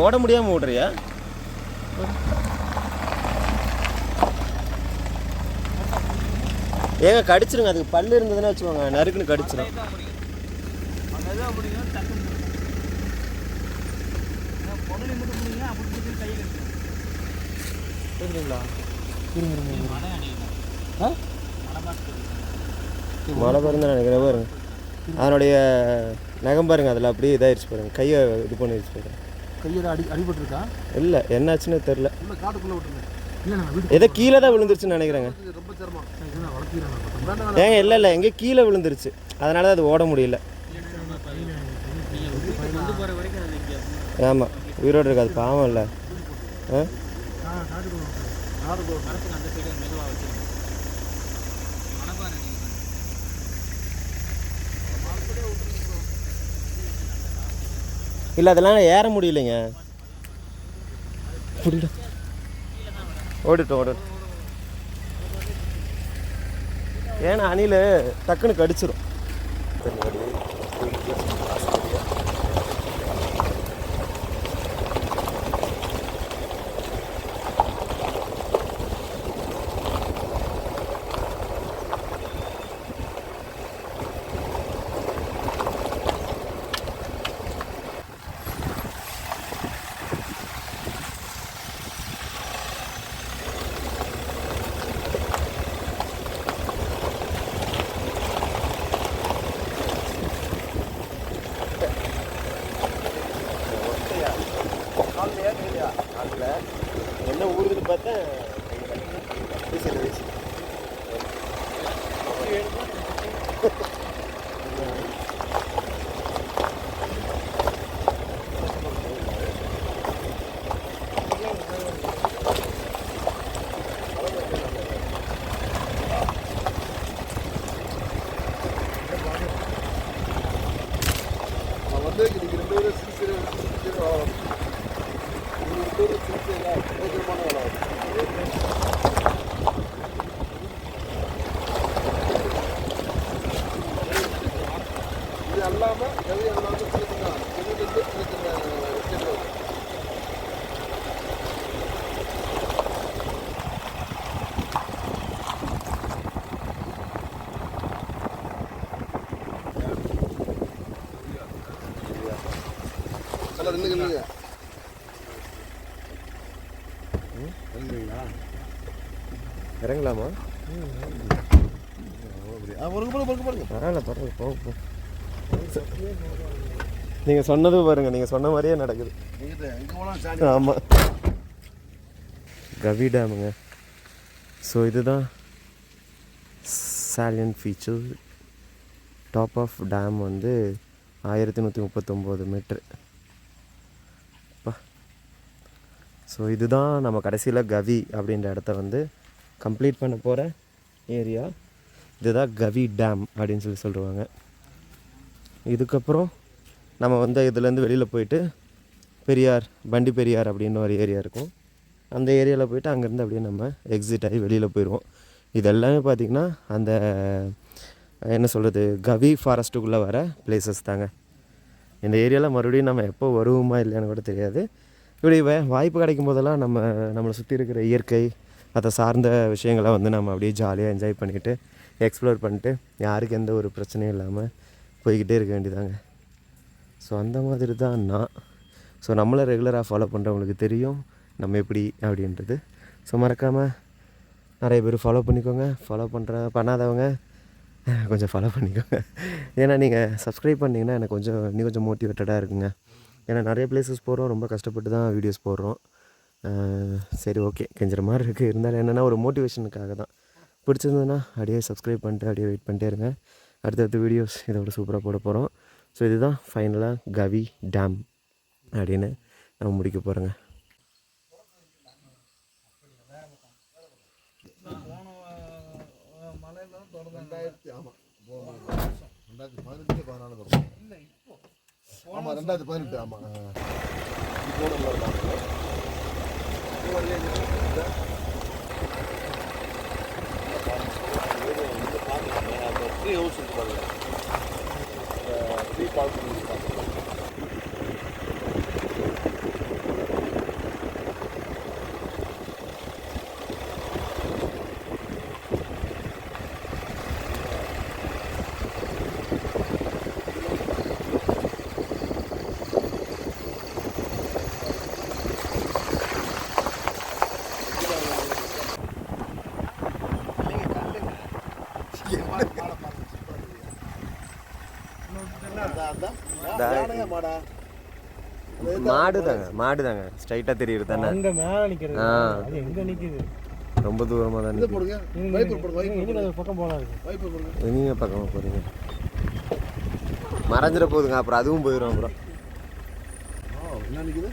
ஓட முடியாமல் ஓடுறியா? ஏங்க கடிச்சிருங்க, அதுக்கு பல்லு இருந்ததுன்னா வச்சுக்கோங்க, நறுக்குன்னு கடிச்சிடும். மழை பாருங்க நினைக்கிறேன் பாருங்க. அதனுடைய நகம் பாருங்க, அதில் அப்படியே இதாகிடுச்சு பாருங்க, கையை இது பண்ணிடுச்சு பாருங்க. கையில் அடிபட்டுருக்கா? இல்லை, என்னாச்சுன்னு தெரில. காட்டுக்குள்ளே விட்டுருங்க. ஏதோ கீழே தான் விழுந்துருச்சுன்னு நினைக்கிறேங்க. ரொம்ப சிரமம். ஏங்க இல்லை எங்கே கீழே விழுந்துருச்சு, அதனால அது ஓட முடியல. ஆமாம், உயிரோடு இருக்காது, பாவம் இல்லை. இல்லை, அதெல்லாம் ஏற முடியலைங்க. ஓடிட்டோம். ஏன்னா அணில் டக்குன்னு கடிச்சிடும். என்ன ஊருதுன்னு பார்த்தா இறங்கலாமா? பரவாயில்ல பரவாயில்ல, போக நீங்கள் சொன்னதும் பாருங்கள், நீங்கள் சொன்ன மாதிரியே நடக்குது. ஆமாம், கவி டேமுங்க. ஸோ இதுதான் சாலியன் ஃபீச்சர். டாப் ஆஃப் டேம் வந்து 1139 மீட்ரு. ஸோ இதுதான் நம்ம கடைசியில் கவி அப்படின்ற இடத்த வந்து கம்ப்ளீட் பண்ண போகிற ஏரியா. இதுதான் கவி டேம் அப்படின்னு சொல்லுவாங்க. இதுக்கப்புறம் நம்ம வந்து இதுலேருந்து வெளியில் போயிட்டு பெரியார், பண்டி பெரியார் அப்படின்னு ஒரு ஏரியா இருக்கும். அந்த ஏரியாவில் போயிட்டு அங்கேருந்து அப்படியே நம்ம எக்ஸிட் ஆகி வெளியில் போயிடுவோம். இது எல்லாமே பார்த்திங்கன்னா அந்த என்ன சொல்கிறது, கவி ஃபாரஸ்ட்டுக்குள்ளே வர பிளேசஸ் தாங்க. இந்த ஏரியாவில் மறுபடியும் நம்ம எப்போ வருவோமா இல்லையான்னு கூட தெரியாது. இப்படி வாய்ப்பு கிடைக்கும் போதெல்லாம் நம்மளை சுற்றி இருக்கிற இயற்கை, அதை சார்ந்த விஷயங்களை வந்து நம்ம அப்படியே ஜாலியாக என்ஜாய் பண்ணிவிட்டு எக்ஸ்ப்ளோர் பண்ணிட்டு யாருக்கு எந்த ஒரு பிரச்சனையும் இல்லாமல் போய்கிட்டே இருக்க வேண்டியதாங்க. ஸோ அந்த மாதிரி தான் நான். ஸோ நம்மளை ரெகுலராக ஃபாலோ பண்ணுறவங்களுக்கு தெரியும் நம்ம எப்படி அப்படின்றது. ஸோ மறக்காமல் நிறைய பேர் ஃபாலோ பண்ணிக்கோங்க. ஃபாலோ பண்ணாதவங்க கொஞ்சம் ஃபாலோ பண்ணிக்கோங்க. ஏன்னா நீங்கள் சப்ஸ்கிரைப் பண்ணிங்கன்னா எனக்கு இன்னும் கொஞ்சம் மோட்டிவேட்டடாக இருக்குங்க. ஏன்னா நிறைய பிளேசஸ் போகிறோம், ரொம்ப கஷ்டப்பட்டு தான் வீடியோஸ் போடுறோம். சரி ஓகே, கெஞ்சுற மாதிரி இருக்குது. இருந்தாலும் என்னென்னா ஒரு மோட்டிவேஷனுக்காக தான். பிடிச்சிருந்ததுன்னா அப்படியே சப்ஸ்கிரைப் பண்ணிட்டு அப்படியே வெயிட் பண்ணிட்டே இருங்க. அடுத்தடுத்த வீடியோஸ் இதோட சூப்பராக போட போகிறோம். ஸோ இதுதான் ஃபைனலாக கவி டேம் அப்படின்னு நம்ம முடிக்க போகிறோங்க. ஆமாம் 2018 ஆமாம். மாடு தாங்க ஸ்ட்ரைட்டாக தெரியுது தானே. அங்கே மேலே நிற்கிறது, அது எங்கே நிற்கிது? ரொம்ப தூரமாக தான் இங்கே பக்கம் போகலாம் இருக்கு. எங்கே பக்கமாக போகிறீங்க? மறைஞ்சிட போகுதுங்க, அப்புறம் அதுவும் போயிடும். அப்புறம் என்ன நிற்குது?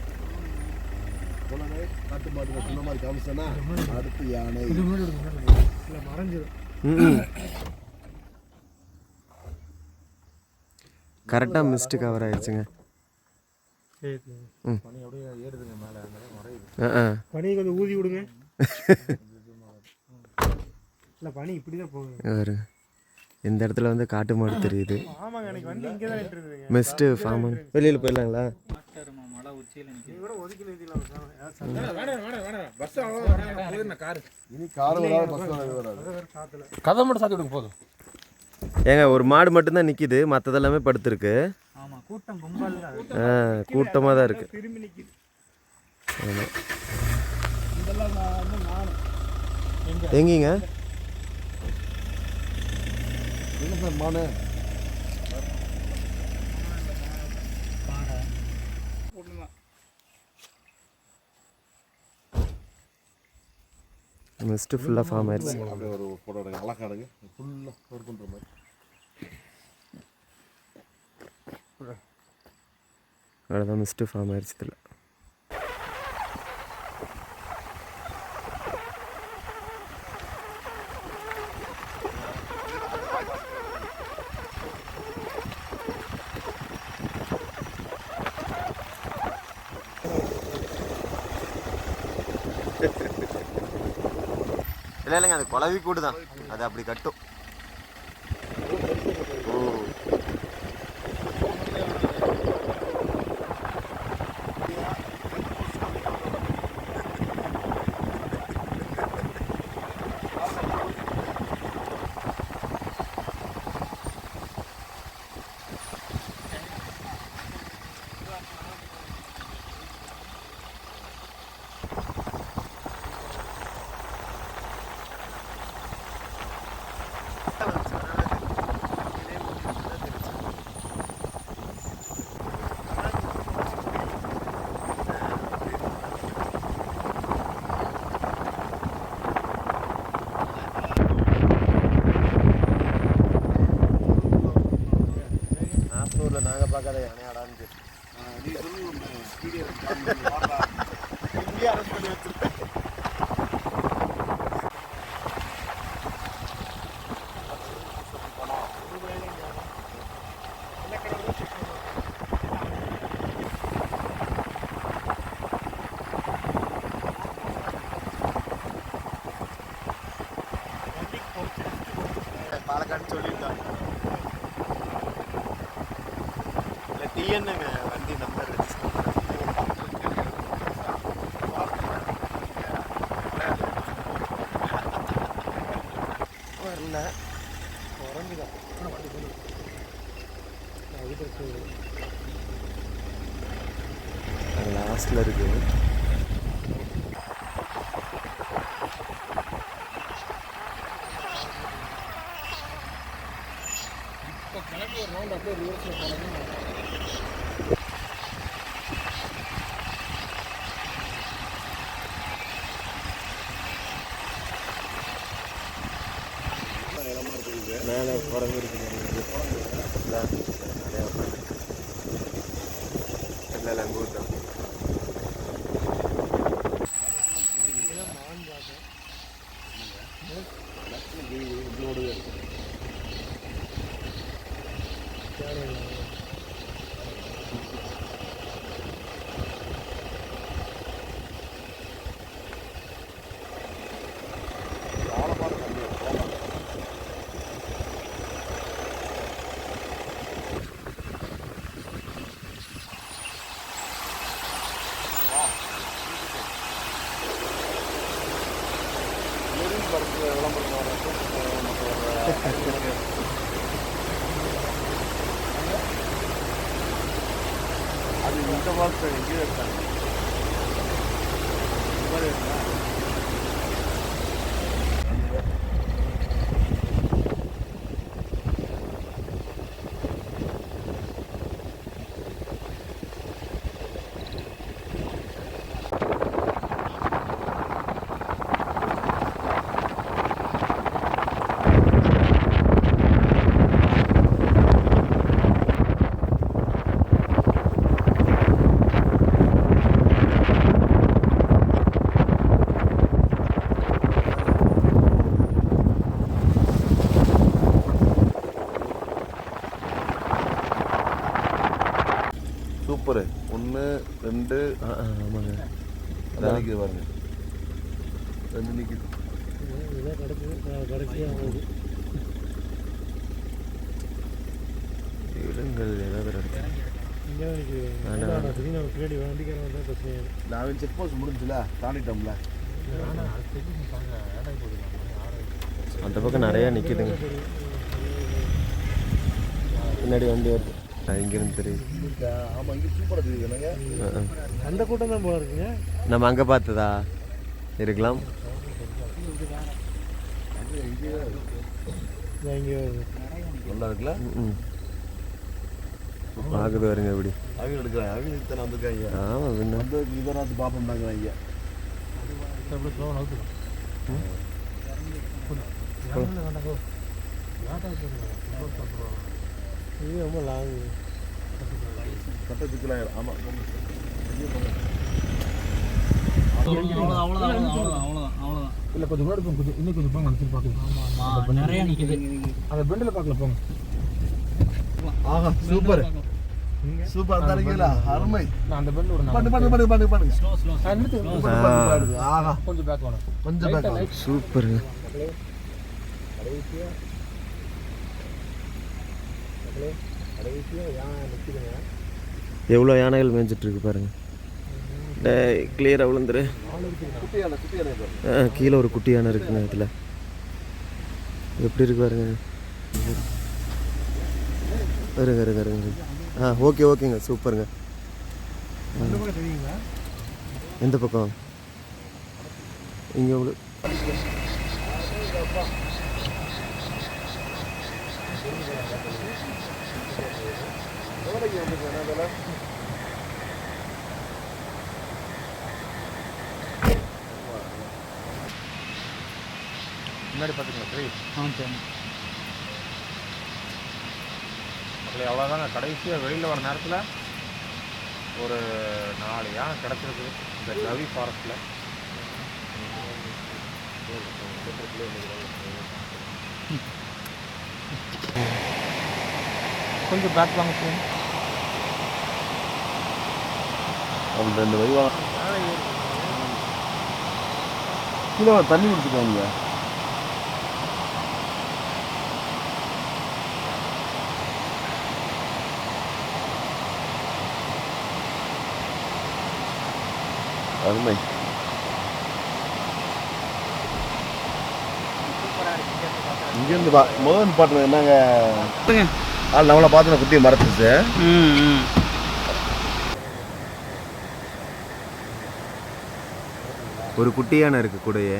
காட்டு மாட்டு சொன்ன மாதிரி காமிச்சேன்னா அடுத்து யானை இல்லை மறைஞ்சிடும். கரெக்டாக மிஸ்ட்டு கவர் ஆயிடுச்சுங்க. பனி அப்படியே ஏறுதுங்க மேலே, மறையுது. பனி கொஞ்சம் ஊதி விடுங்க. இல்லை பனி இப்படி தான் போகுது. இந்த இடத்துல வந்து காட்டு மாடு தெரியுது. ஆமாங்க, எனக்கு வந்து இங்கே தான் நின்றுருதுங்க. மிஸ்ட்டு ஃபார்ம் வெளியில் போயிடலாங்களா? மழை உச்சியில் நிற்கிது. கூட ஒதுக்கி நிறுத்திடலாம். பஸ் அவ்வளோ காரு இனி கார் வராது, பஸ் வராது. காற்றுல கதை மட்டும் சாத்தி விடுங்க போதும். ஏங்க ஒரு மாடு மட்டும்தான் நிற்கிது, மற்றதெல்லாமே படுத்துருக்கு. ஆமாம், கூட்டம் கும்பல் கூட்டமாக தான் இருக்குது. திரும்பி நிற்கிது. ஆமாம். இதெல்லாம் எங்கேங்க என்ன சார் மானு? மிஸ்ட்டு ஃபுல்லாக ஃபார்ம் ஆயிடுச்சு. அப்படியே ஒரு போட்டோ எடுங்க, அழகா எடுங்க. ஃபுல்லாக கவர் பண்ணுற மாதிரி. அவ்வளோதான், மிஸ்ட்டு ஃபார்ம் ஆயிடுச்சு இதில். இல்லை இல்லைங்க, அது குழவி கூடு தான், அது அப்படி கட்டும். ஓ இங்கேயே அரெஸ்ட் பண்ணி வச்சிருக்கேன். பாலக்காடு சொல்லியிருக்காங்க. இல்லை டிஎன்னுங்க வண்டி நம்பர் வரல. குறைஞ்சிதான் லாஸ்ட்ல இருக்கு. இப்போ கிளம்பி ஒரு ரவுண்ட் அப்படியே ரிவர்ஸில் போனதும் மேலே குரங்கு இருக்குது. இல்லை அங்கே ஊட்டம். அது இந்த வார்த்தை எங்கேயே இருக்காங்க. சூப்பரு. 1 2 ஆமாங்க. அதான் நிற்கிது பாருங்க. 2 நிற்கிது. இதான் கடைசியாக போகுது. இடங்கள் ஏதாவது இருக்கு. இங்கே தான் நிற்கிது. நம்ம பின்னாடி வண்டிக்காரன் தான் பிரச்சனை. நான் செக் போஸ்ட் முடிஞ்சுல தாண்டிட்டோம்ல. அந்த பக்கம் நிறையா நிற்கிதுங்க. பின்னாடி வண்டி வருது. இங்கிருந்து தெரியுது. ஆமாம், இங்கே சூப்பராக தெரியுது என்னங்க. அந்த கூட்டம் தான் போல இருக்குங்க. நம்ம அங்கே பார்த்ததா இருக்கலாம். இங்கே நல்லா இருக்குல்ல. ஆகுது வருங்க இப்படி. அவங்க எடுக்கிறாங்க. அவங்க இத்தனை வந்திருக்காங்க. ஆமாம் பின்ன வந்து இதனாச்சும் பார்ப்போம்னாங்க இங்கே. இது ரொம்ப லாங். கட்டத்துக்குலாம் ஆமாம். இல்லை கொஞ்சம் முன்னாடி போங்க, கொஞ்சம் இன்னும் கொஞ்சம் போங்க, நினச்சி பார்க்கலாம். நிறைய நிற்கிது. அந்த பெண்டில் பார்க்கல போங்க. ஆஹா சூப்பர் சூப்பர் தரீங்களா. அருமை. நான் அந்த பெண்டில் ஒரு பண்ணு பண்ணு பண்ணு பண்ணு பண்ணு. ஸ்லோ ஸ்லோ ஆஹா கொஞ்சம் பேக் வேணும். கொஞ்சம் பேக். சூப்பருங்க. எவ்வளோ யானைகள் மேய்ஞ்சிட்டு இருக்கு பாருங்க. கிளியராக விழுந்துரு. குட்டியான குட்டியான கீழே ஒரு குட்டி யானை இருக்குங்க. இதில் எப்படி இருக்கு பாருங்க. இருங்க இருங்க இருங்க. ஓகே ஓகேங்க சூப்பருங்க. தெரியுங்களா? எந்த பக்கம்? இங்கே உங்களுக்கு முன்னாடி பார்த்துக்கலாம் சரி. சரி. மக்களே அவ்வளோதாங்க. கடைசியாக வெளியில் வர நேரத்தில் ஒரு 4 யானை கிடச்சிருக்கு இந்த கவி ஃபாரஸ்ட்டில். கொஞ்சம் பேக் வாங்க சார். அவங்க 2 வைவா கீழே தண்ணி குடிச்சுக்காங்க. அருமை. இங்கேருந்து முதல் பாட்டு என்னங்க ஆள் நம்மளை பார்த்து குட்டியை மறந்துச்சு. ஒரு குட்டியான இருக்கு கூடயே.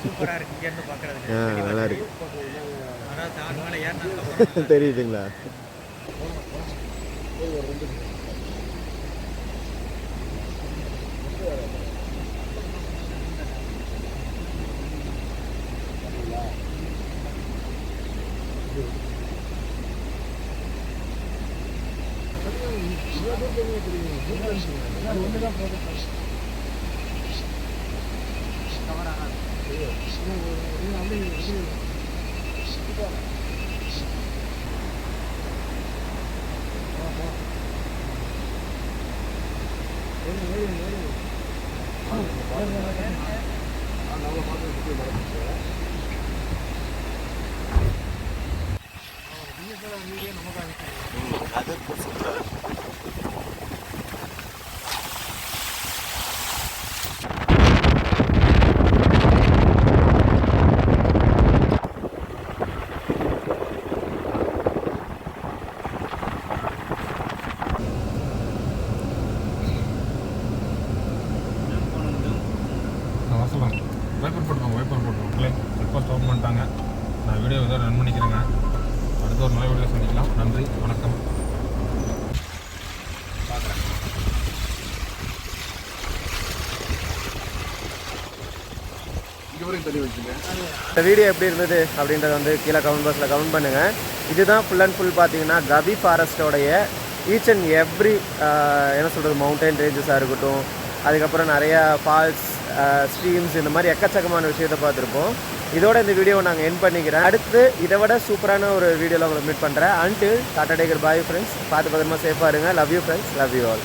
சூப்பராக இருக்கு இங்கேருந்து பார்க்குறது. நல்லா இருக்கு. அதாவது ஆள் மேலே ஏறினா தெரியுதுங்களா? வைப்பர் போட்டுருவோம். ரெக்வஸ்ட் ஓப்பன் பண்ணிட்டாங்க. நான் வீடியோ இதை ரன் பண்ணிக்கிறேங்க. அடுத்த ஒரு நல்ல வீடியோ சந்திக்கலாம். நன்றி, வணக்கம். பார்க்குறேன். இங்கே வரைக்கும் தண்ணி வச்சுங்க. இந்த வீடியோ எப்படி இருந்தது அப்படின்றத வந்து கீழே கமெண்ட் பாக்ஸில் கமெண்ட் பண்ணுங்கள். இதுதான் ஃபுல் அண்ட் ஃபுல் பார்த்தீங்கன்னா கவி ஃபாரஸ்ட்டோடைய ஈச் அண்ட் எவ்ரி என்ன சொல்கிறது மவுண்டைன் ரேஞ்சஸாக இருக்கட்டும், அதுக்கப்புறம் நிறையா ஃபால்ஸ், ஸ்ட்ரீம்ஸ், இந்த மாதிரி எக்கச்சக்கமான விஷயத்தை பார்த்துருப்போம். இதோட இந்த வீடியோவை நாங்கள் எண்ட் பண்ணிக்கிறேன். அடுத்து இதை விட சூப்பரான ஒரு வீடியோவில் உங்களை மீட் பண்ணுறேன். Until Tata taker bye friends. பார்த்து பத்திரமா சேஃபாக இருங்க. Love you friends, love you all.